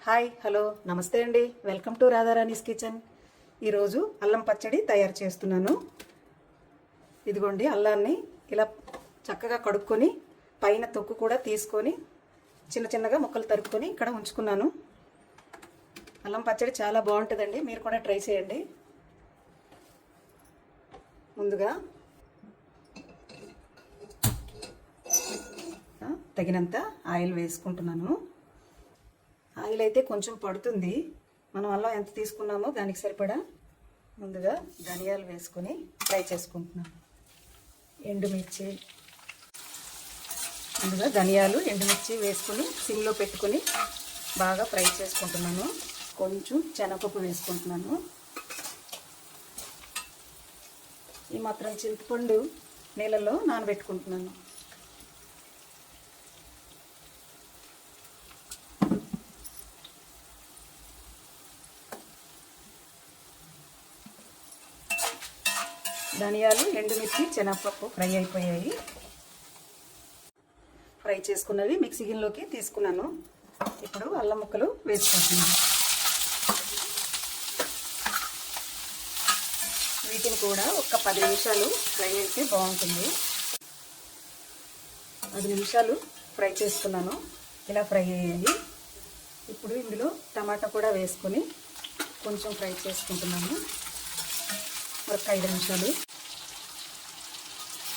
Hi hello నమస్తే అండి. Welcome to Radharani's kitchen. ఈరోజు అల్లం పచ్చడి తయారు చేస్తున్నాను. ఇదిగోండి, అల్లాన్ని ఇలా చక్కగా కడుక్కొని పైన తొక్కు కూడా తీసుకొని చిన్న చిన్నగా ముక్కలు తరుక్కొని ఇక్కడ ఉంచుకున్నాను. అల్లం పచ్చడి చాలా బాగుంటుందండి, మీరు కూడా ట్రై చేయండి. ముందుగా తగినంత ఆయిల్ వేసుకుంటున్నాను. ఆయిల్ అయితే కొంచెం పడుతుంది, మనం అల్లం ఎంత తీసుకున్నామో దానికి సరిపడా. ముందుగా ధనియాలు వేసుకొని ఫ్రై చేసుకుంటున్నాను. ఎండుమిర్చి, ముందుగా ధనియాలు ఎండుమిర్చి వేసుకొని సిమ్లో పెట్టుకొని బాగా ఫ్రై చేసుకుంటున్నాను. కొంచెం శనగపప్పు వేసుకుంటున్నాను. ఈ మాత్రం చింతపండు నీళ్ళలో నానబెట్టుకుంటున్నాను. ధనియాలు ఎండుమిర్చి శనగపప్పు ఫ్రై అయిపోయాయి. ఫ్రై చేసుకున్నవి మిక్సీ గిన్నెలోకి తీసుకున్నాను. ఇప్పుడు అల్లం ముక్కలు వేసుకుంటున్నాను. వీటిని కూడా ఒక 10 నిమిషాలు ఫ్రై అయితే బాగుంటుంది. 10 నిమిషాలు ఫ్రై చేసుకున్నాను. ఇలా ఫ్రై అయ్యాయి. ఇప్పుడు ఇందులో టమాటా కూడా వేసుకొని కొంచెం ఫ్రై చేసుకుంటున్నాను. ఒక 5 నిమిషాలు.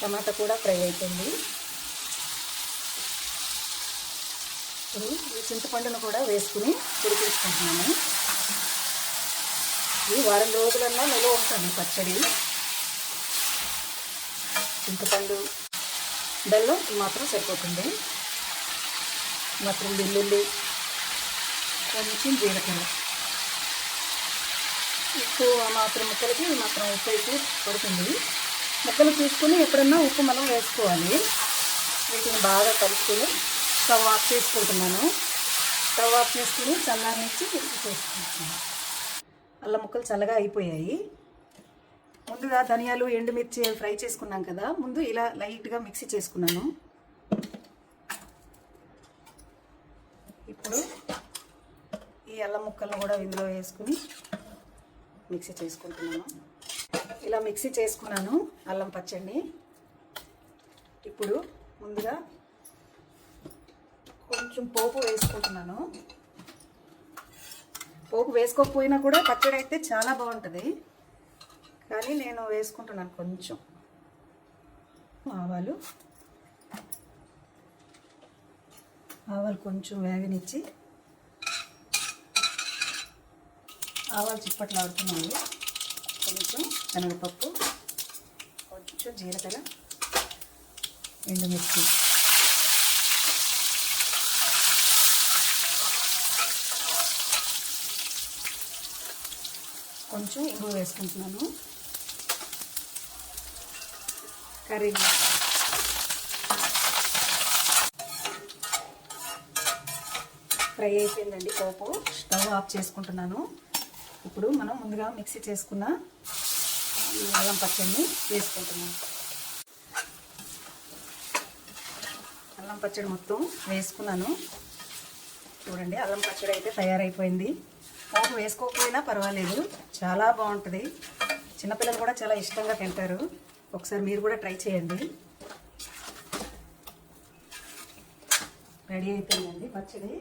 టమాటా కూడా ఫ్రై అయిపోయింది. ఇప్పుడు ఈ చింతపండును కూడా వేసుకుని ఉడికించుకుంటున్నాను. ఇది వారం రోజులన్నా నిల్వ ఉంటుంది పచ్చడి. చింతపండు, బెల్లం మాత్రం సరిపోతుంది. మాత్రం వెల్లుల్లి, కొంచెం జీలకర్ర, ఉప్పు మాత్రం ముక్కలకి మాత్రం ఉప్పు అయితే పడుతుంది. ముక్కలు తీసుకుని ఎప్పుడన్నా ఉప్పు మనం వేసుకోవాలి. వీటిని బాగా కలుపుకొని స్టవ్ ఆఫ్ చేసుకుంటున్నాను. స్టవ్ ఆఫ్ చేసుకుని చల్లారించి చేసుకుంటున్నాను. అల్లం ముక్కలు చల్లగా అయిపోయాయి. ముందుగా ధనియాలు ఎండుమిర్చి ఫ్రై చేసుకున్నాం కదా, ముందు ఇలా లైట్గా మిక్సీ చేసుకున్నాను. ఇప్పుడు ఈ అల్లం ముక్కలను కూడా ఇందులో వేసుకుని మిక్సీ చేసుకుంటున్నాను. ఇలా మిక్సీ చేసుకున్నాను అల్లం పచ్చడిని. ఇప్పుడు ముందుగా కొంచెం పోపు వేసుకుంటున్నాను. పోపు వేసుకోకపోయినా కూడా పచ్చడి అయితే చాలా బాగుంటుంది, కానీ నేను వేసుకుంటున్నాను. కొంచెం ఆవాలు కొంచెం వేగనిచ్చి, ఆవాలు చిప్పట్లు ఆడుతున్నాయి. కొంచెం శనగపప్పు, కొంచెం జీలకర్ర, ఎండుమిర్చి, కొంచెం ఇంగువ వేసుకుంటున్నాను. కరివేపాకు, ఫ్రై అయిపోయిందండి పోపు. స్టవ్ ఆఫ్ చేసుకుంటున్నాను. ఇప్పుడు మనం ముందుగా మిక్సీ చేసుకున్న ఈ అల్లం పచ్చడిని వేసుకుంటున్నాం. అల్లం పచ్చడి మొత్తం వేసుకున్నాను. చూడండి, అల్లం పచ్చడి అయితే తయారైపోయింది. పోపు వేసుకోకపోయినా పర్వాలేదు, చాలా బాగుంటుంది. చిన్నపిల్లలు కూడా చాలా ఇష్టంగా తింటారు. ఒకసారి మీరు కూడా ట్రై చేయండి. రెడీ అయిపోయిందండి పచ్చడి.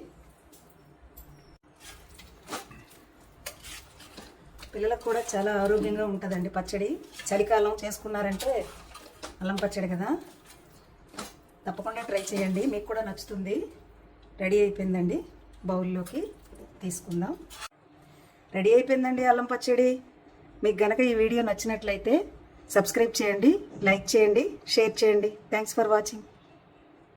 పిల్లలకు కూడా చాలా ఆరోగ్యంగా ఉంటుందండి పచ్చడి. చలికాలం చేసుకున్నారంటే అల్లం పచ్చడి కదా, తప్పకుండా ట్రై చేయండి, మీకు కూడా నచ్చుతుంది. రెడీ అయిపోయిందండి, బౌల్లోకి తీసుకుందాం. రెడీ అయిపోయిందండి అల్లం పచ్చడి. మీకు గనక ఈ వీడియో నచ్చినట్లయితే సబ్స్క్రైబ్ చేయండి, లైక్ చేయండి, షేర్ చేయండి. Thanks for watching.